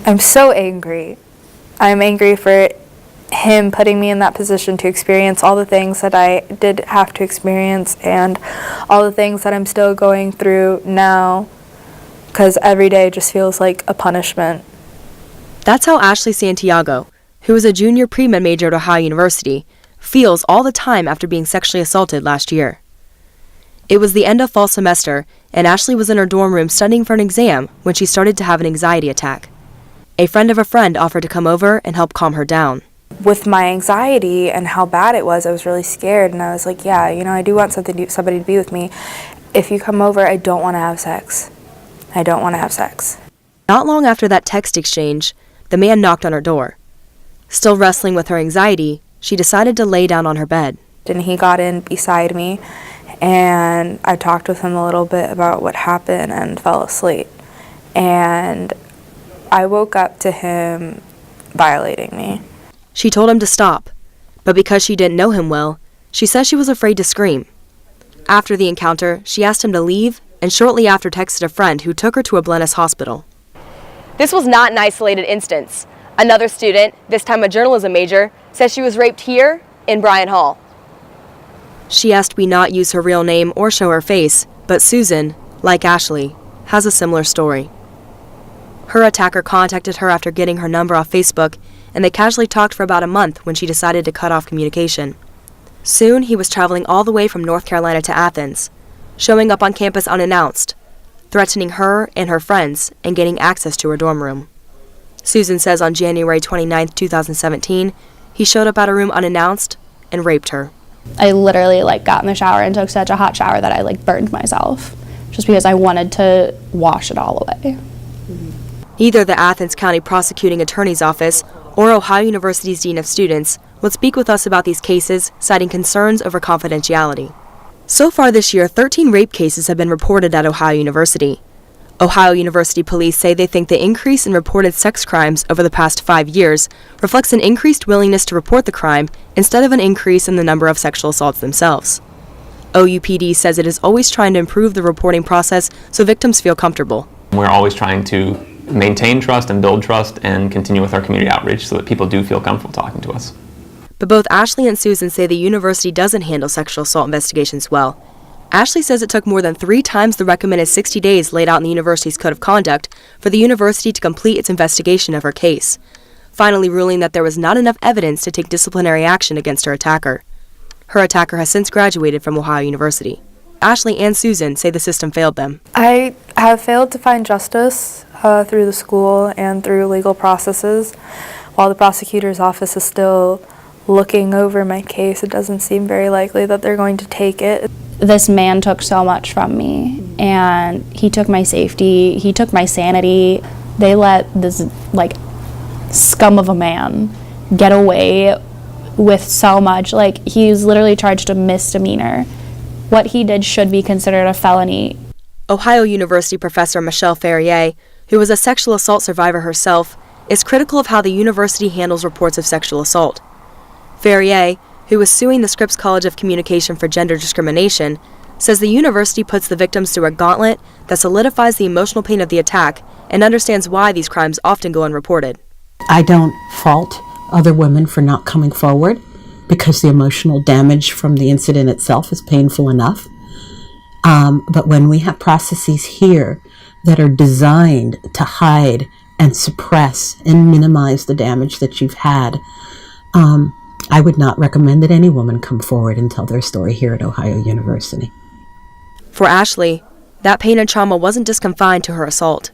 I'm so angry. I'm angry for him putting me in that position to experience all the things that I did have to experience and all the things that I'm still going through now, because every day just feels like a punishment. That's how Ashley Santiago, who is a junior pre-med major at Ohio University, feels all the time after being sexually assaulted last year. It was the end of fall semester, and Ashley was in her dorm room studying for an exam when she started to have an anxiety attack. A friend of a friend offered to come over and help calm her down. With my anxiety and how bad it was, I was really scared, and I was like, yeah, I do want somebody to be with me. If you come over, I don't want to have sex. I don't want to have sex. Not long after that text exchange, the man knocked on her door. Still wrestling with her anxiety, she decided to lay down on her bed. And he got in beside me, and I talked with him a little bit about what happened and fell asleep. And I woke up to him violating me. She told him to stop, but because she didn't know him well, she says she was afraid to scream. After the encounter, she asked him to leave, and shortly after texted a friend who took her to a Blennis hospital. This was not an isolated instance. Another student, this time a journalism major, says she was raped here in Bryan Hall. She asked we not use her real name or show her face, but Susan, like Ashley, has a similar story. Her attacker contacted her after getting her number off Facebook, and they casually talked for about a month when she decided to cut off communication. Soon, he was traveling all the way from North Carolina to Athens, showing up on campus unannounced, threatening her and her friends, and gaining access to her dorm room. Susan says on January 29, 2017, he showed up at her room unannounced and raped her. I literally got in the shower and took such a hot shower that I burned myself, just because I wanted to wash it all away. Neither the Athens County Prosecuting Attorney's Office or Ohio University's Dean of Students would speak with us about these cases, citing concerns over confidentiality. So far this year, 13 rape cases have been reported at Ohio University. Ohio University police say they think the increase in reported sex crimes over the past 5 years reflects an increased willingness to report the crime instead of an increase in the number of sexual assaults themselves. OUPD says it is always trying to improve the reporting process so victims feel comfortable. We're always trying to maintain trust and build trust and continue with our community outreach so that people do feel comfortable talking to us. But both Ashley and Susan say the university doesn't handle sexual assault investigations well. Ashley says it took more than 3 times the recommended 60 days laid out in the university's code of conduct for the university to complete its investigation of her case, finally ruling that there was not enough evidence to take disciplinary action against her attacker. Her attacker has since graduated from Ohio University. Ashley and Susan say the system failed them. I have failed to find justice through the school and through legal processes. While the prosecutor's office is still looking over my case, it doesn't seem very likely that they're going to take it. This man took so much from me, and he took my safety, he took my sanity. They let this scum of a man get away with so much. He was literally charged a misdemeanor. What he did should be considered a felony. Ohio University professor Michelle Ferrier, who was a sexual assault survivor herself, is critical of how the university handles reports of sexual assault. Ferrier, who is suing the Scripps College of Communication for gender discrimination, says the university puts the victims through a gauntlet that solidifies the emotional pain of the attack and understands why these crimes often go unreported. I don't fault other women for not coming forward because the emotional damage from the incident itself is painful enough. But when we have processes here that are designed to hide and suppress and minimize the damage that you've had, I would not recommend that any woman come forward and tell their story here at Ohio University. For Ashley, that pain and trauma wasn't just confined to her assault.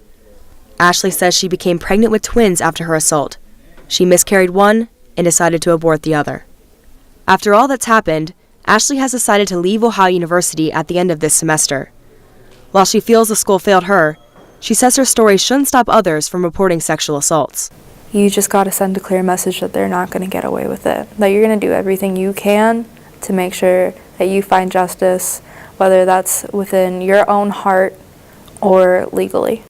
Ashley says she became pregnant with twins after her assault. She miscarried one and decided to abort the other. After all that's happened, Ashley has decided to leave Ohio University at the end of this semester. While she feels the school failed her, she says her story shouldn't stop others from reporting sexual assaults. You just got to send a clear message that they're not going to get away with it. That you're going to do everything you can to make sure that you find justice, whether that's within your own heart or legally.